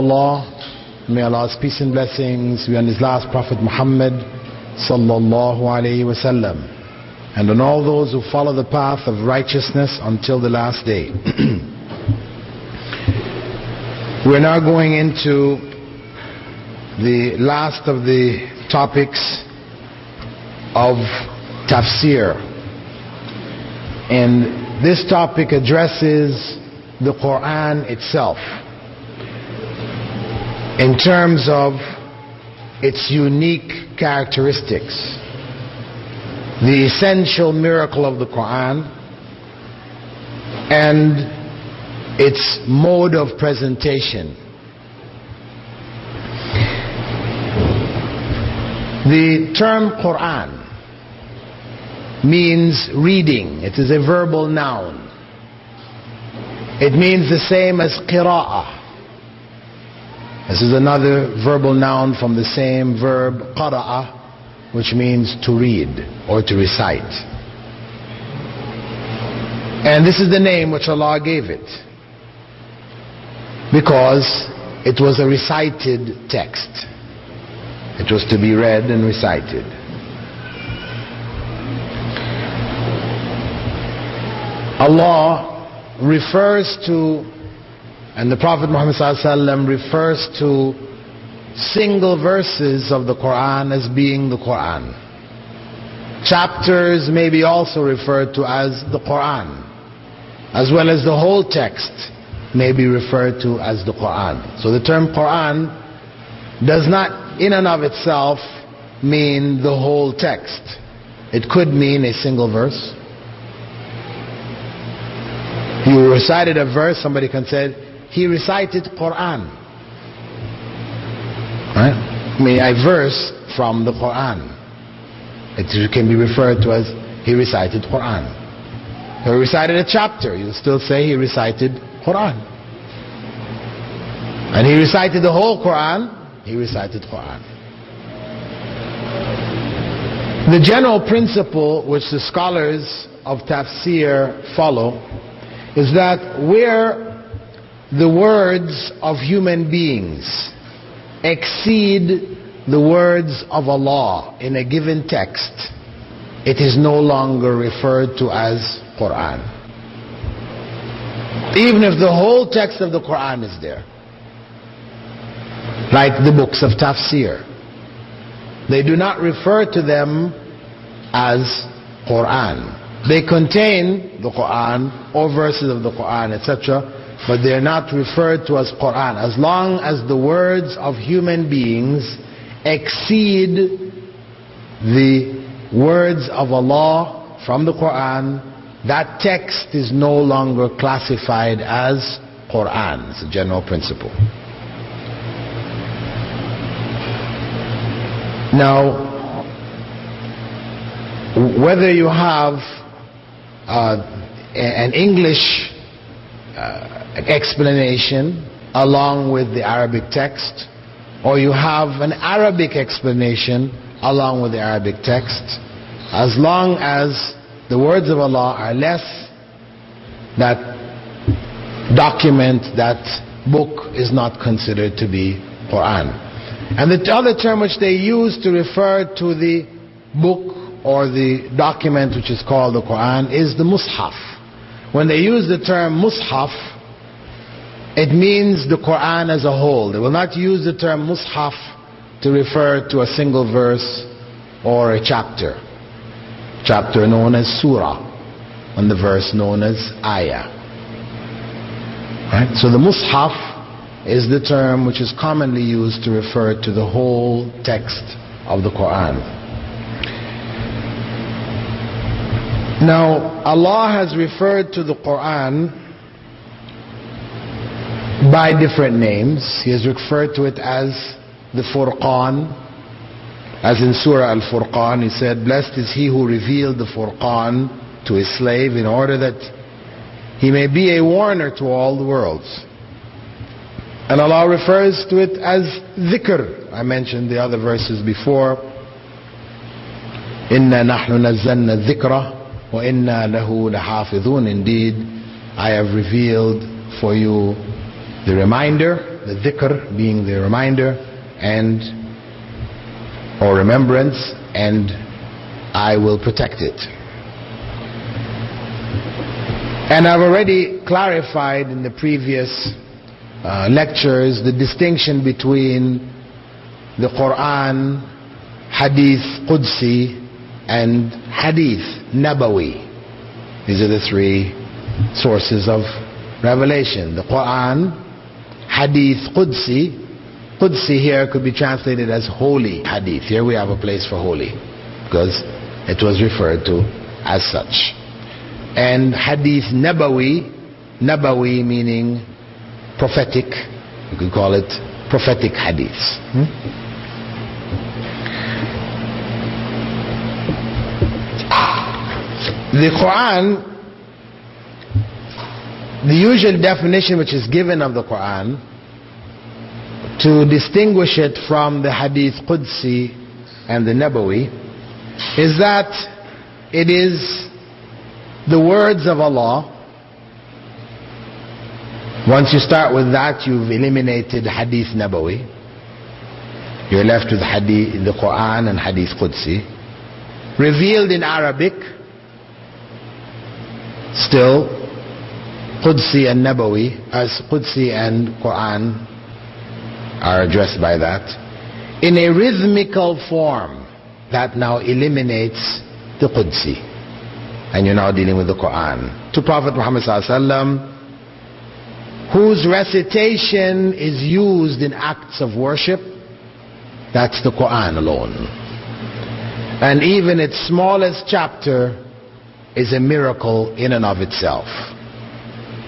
Allah, may Allah's peace and blessings be on His last Prophet Muhammad sallallahu alayhi wasallam, and on all those who follow the path of righteousness until the last day. We're now going into the last of the topics of tafsir, and this topic addresses the Quran itself in terms of its unique characteristics, the essential miracle of the Quran, and its mode of presentation. The term Quran means reading. It is a verbal noun. It means the same as qira'ah. This is another verbal noun from the same verb qara'a, which means to read or to recite. And this is the name which Allah gave it because it was a recited text. It was to be read and recited. Allah refers to, and the Prophet Muhammad ﷺ refers to, single verses of the Quran as being the Quran. Chapters may be also referred to as the Quran, as well as the whole text may be referred to as the Quran. So the term Quran does not in and of itself mean the whole text. It could mean a single verse. You recited a verse, somebody can say, he recited Quran. Right? I mean, a verse from the Quran. It can be referred to as he recited Quran. He recited a chapter, you still say he recited Quran. And he recited the whole Quran, he recited Quran. The general principle which the scholars of tafsir follow is that where the words of human beings exceed the words of Allah in a given text, it is no longer referred to as Quran. Even if the whole text of the Quran is there, like the books of tafsir, they do not refer to them as Quran. They contain the Quran or verses of the Quran, etc., but they are not referred to as Quran. As long as the words of human beings exceed the words of Allah from the Quran, that text is no longer classified as Quran. It's a general principle. Now, whether you have an English explanation along with the Arabic text, or you have an Arabic explanation along with the Arabic text, as long as the words of Allah are less, that document, that book is not considered to be Quran. And the other term which they use to refer to the book or the document which is called the Quran is the Mus'haf. When they use the term Mus'haf, it means the Quran as a whole. They will not use the term Mus'haf to refer to a single verse or a chapter. Chapter known as Surah, and the verse known as Ayah. Right? So the Mus'haf is the term which is commonly used to refer to the whole text of the Quran. Now, Allah has referred to the Quran by different names. He has referred to it as the Furqan. As in Surah Al-Furqan, He said, "Blessed is he who revealed the Furqan to his slave in order that he may be a warner to all the worlds." And Allah refers to it as dhikr. I mentioned the other verses before. "Inna nahnu nazzalna dhikra wa inna lahu lahafidhun." Indeed, I have revealed for you the reminder, the dhikr being the reminder and or remembrance, and I will protect it. And I've already clarified in the previous lectures the distinction between the Quran, Hadith Qudsi, and Hadith Nabawi. These are the three sources of revelation: the Quran, Hadith Qudsi. Qudsi here could be translated as holy Hadith. Here we have a place for holy because it was referred to as such. And Hadith Nabawi, Nabawi meaning prophetic, you could call it prophetic hadiths. The Quran, the usual definition which is given of the Quran to distinguish it from the Hadith Qudsi and the Nabawi is that it is the words of Allah. Once you start with that, you've eliminated Hadith Nabawi. You're left with Hadith, the Quran and Hadith Qudsi, revealed in Arabic. Still, Qudsi and Nabawi, as Qudsi and Quran are addressed by that, in a rhythmical form that now eliminates the Qudsi, and you're now dealing with the Quran. To Prophet Muhammad ﷺ, whose recitation is used in acts of worship, that's the Quran alone. And even its smallest chapter is a miracle in and of itself.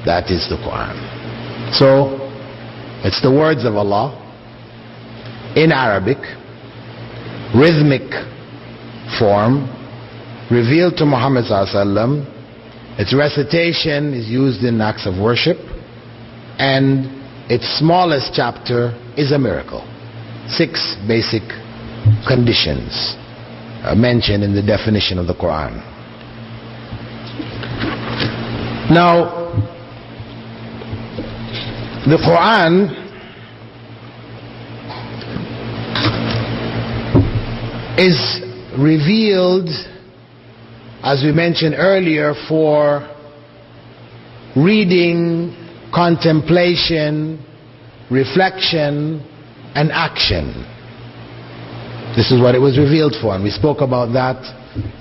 That is the Quran. So, it's the words of Allah in Arabic, rhythmic form, revealed to Muhammad ﷺ. Its recitation is used in acts of worship, and its smallest chapter is a miracle. 6 basic conditions mentioned in the definition of the Quran. Now, the Quran is revealed, as we mentioned earlier, for reading, contemplation, reflection, and action. This is what it was revealed for, and we spoke about that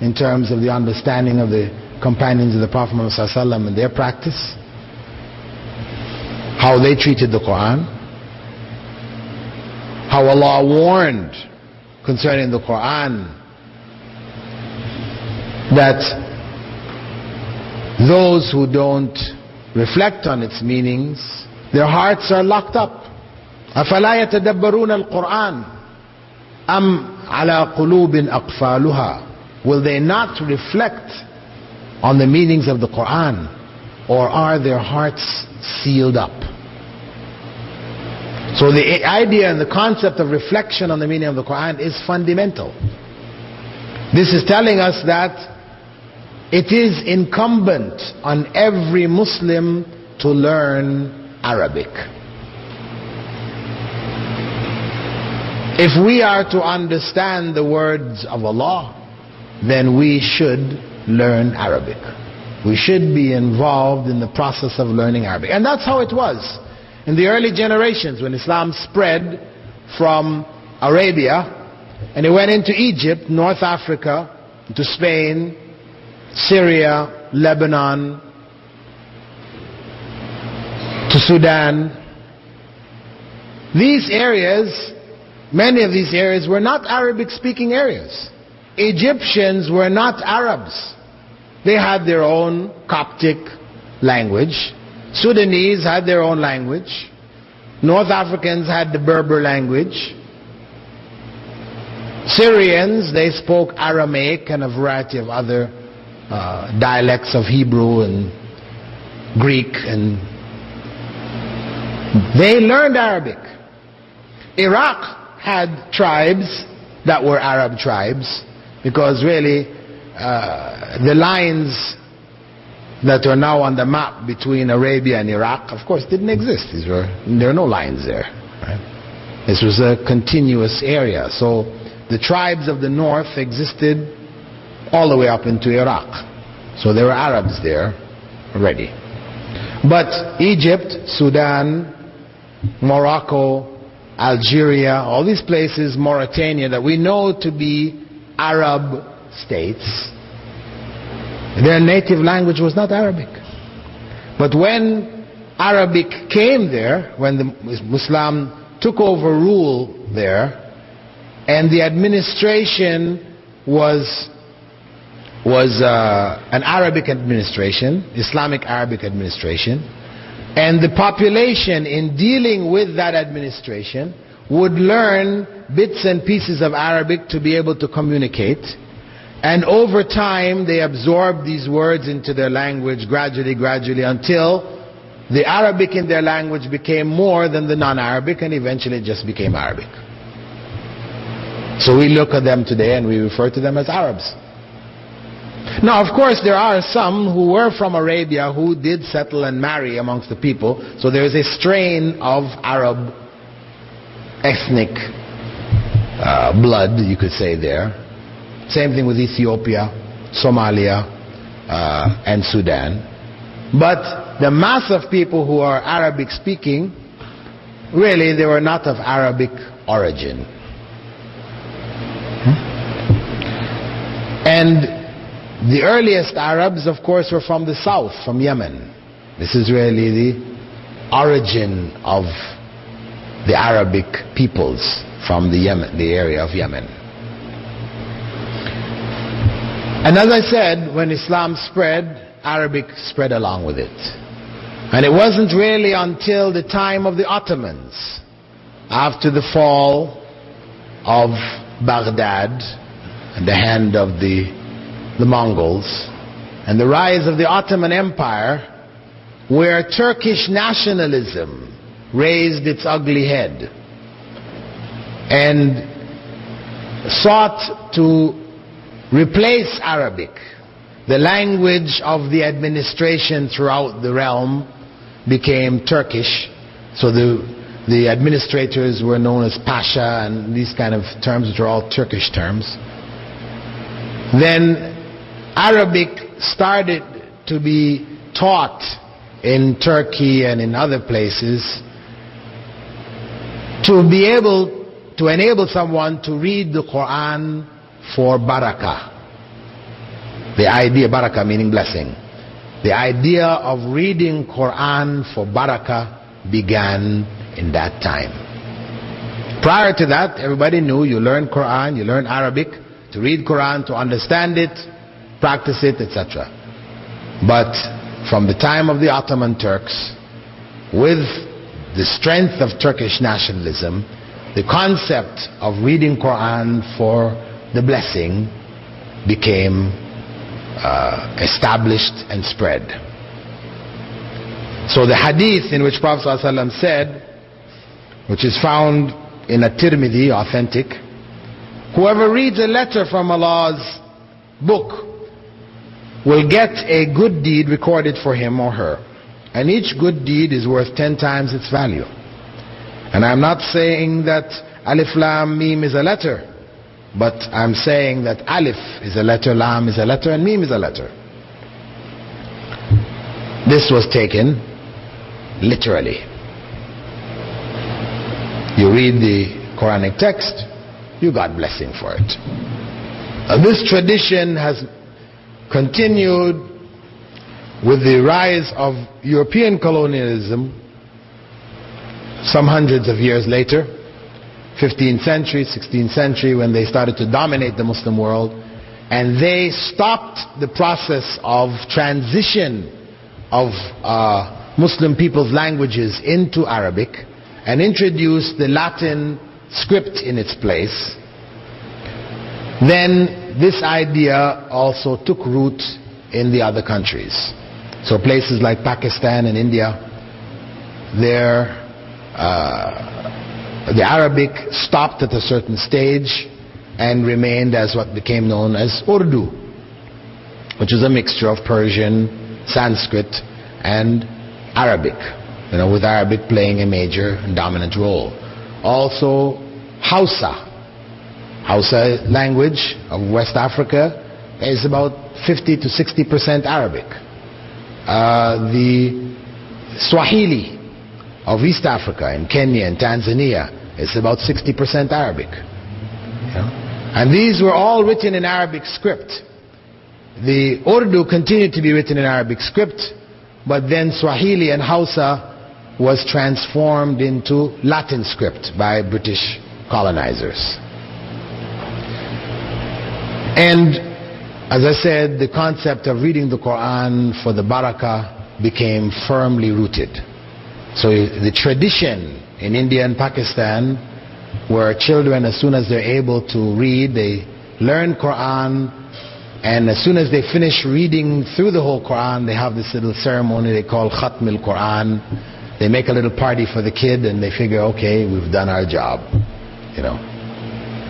in terms of the understanding of the companions of the Prophet Muhammad ﷺ and their practice, how they treated the Quran, how Allah warned concerning the Quran that those who don't reflect on its meanings, their hearts are locked up. أَفَلَا يَتَدَبَّرُونَ الْقُرْآنَ أَمْ عَلَى قُلُوبٍ أَقْفَالُهَا? Will they not reflect on the meanings of the Quran, or are their hearts sealed up? So the idea and the concept of reflection on the meaning of the Quran is fundamental. This is telling us that it is incumbent on every Muslim to learn Arabic. If we are to understand the words of Allah, then we should learn Arabic. We should be involved in the process of learning Arabic. And that's how it was in the early generations when Islam spread from Arabia and it went into Egypt, North Africa, into Spain, Syria, Lebanon, to Sudan. These areas, many of these areas were not Arabic speaking areas. Egyptians were not Arabs. They had their own Coptic language. Sudanese had their own language. North Africans had the Berber language. Syrians, they spoke Aramaic and a variety of other dialects of Hebrew and Greek, and they learned Arabic. Iraq had tribes that were Arab tribes, because really the lines that are now on the map between Arabia and Iraq, of course, didn't exist. There are no lines there. Right? This was a continuous area. So the tribes of the north existed all the way up into Iraq. So there were Arabs there already. But Egypt, Sudan, Morocco, Algeria, all these places, Mauritania, that we know to be Arab states, their native language was not Arabic. But when Arabic came there, when the Islam took over rule there, and the administration was an Arabic administration, Islamic Arabic administration, and the population in dealing with that administration would learn bits and pieces of Arabic to be able to communicate, and over time they absorbed these words into their language gradually until the Arabic in their language became more than the non-Arabic, and eventually it just became Arabic. So we look at them today and we refer to them as Arabs. Now, of course, there are some who were from Arabia who did settle and marry amongst the people. So there is a strain of Arab ethnic blood, you could say, there. Same thing with Ethiopia, Somalia, and Sudan. But the mass of people who are Arabic speaking, really, they were not of Arabic origin. And the earliest Arabs, of course, were from the south, from Yemen. This is really the origin of the Arabic peoples, from the area of Yemen. And as I said, when Islam spread, Arabic spread along with it. And it wasn't really until the time of the Ottomans, after the fall of Baghdad and the hand of the Mongols, and the rise of the Ottoman Empire, where Turkish nationalism raised its ugly head and sought to replace Arabic. The language of the administration throughout the realm became Turkish, so the administrators were known as Pasha and these kind of terms, which are all Turkish terms. Then Arabic started to be taught in Turkey and in other places to be able to enable someone to read the Quran for barakah. The idea, barakah meaning blessing. The idea of reading Quran for barakah began in that time. Prior to that, everybody knew you learn Quran, you learn Arabic, to read Quran, to understand it, practice it, etc. But from the time of the Ottoman Turks, with the strength of Turkish nationalism, the concept of reading Quran for the blessing became established and spread. So the hadith in which Prophet ﷺ said, which is found in a Tirmidhi, authentic, whoever reads a letter from Allah's book will get a good deed recorded for him or her. And each good deed is worth 10 times its value. And I'm not saying that Alif Lam Mim is a letter, but I'm saying that Alif is a letter, Lam is a letter, and Mim is a letter. This was taken literally. You read the Quranic text, you got blessing for it. This tradition has continued with the rise of European colonialism some hundreds of years later, 15th century, 16th century, when they started to dominate the Muslim world, and they stopped the process of transition of Muslim people's languages into Arabic and introduced the Latin script in its place. Then this idea also took root in the other countries. So places like Pakistan and India, the Arabic stopped at a certain stage and remained as what became known as Urdu, which is a mixture of Persian Sanskrit and Arabic, with Arabic playing a major and dominant role. Also Hausa language of West Africa is about 50 to 60% Arabic. The Swahili of East Africa in Kenya and Tanzania is about 60% Arabic. And these were all written in Arabic script. The Urdu continued to be written in Arabic script, but then Swahili and Hausa was transformed into Latin script by British colonizers. And as I said, the concept of reading the Quran for the barakah became firmly rooted. So the tradition in India and Pakistan, where children, as soon as they're able to read, they learn Quran, and as soon as they finish reading through the whole Quran, they have this little ceremony they call Khatm al-Quran. They make a little party for the kid, and they figure, okay, we've done our job.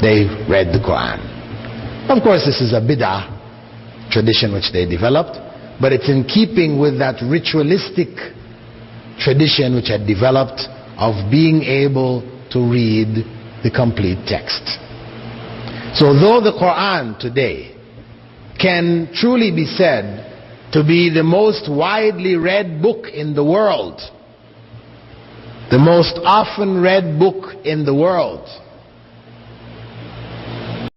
They read the Quran. Of course, this is a bid'ah tradition which they developed, but it's in keeping with that ritualistic tradition which had developed of being able to read the complete text. So though the Quran today can truly be said to be the most widely read book in the world, the most often read book in the world,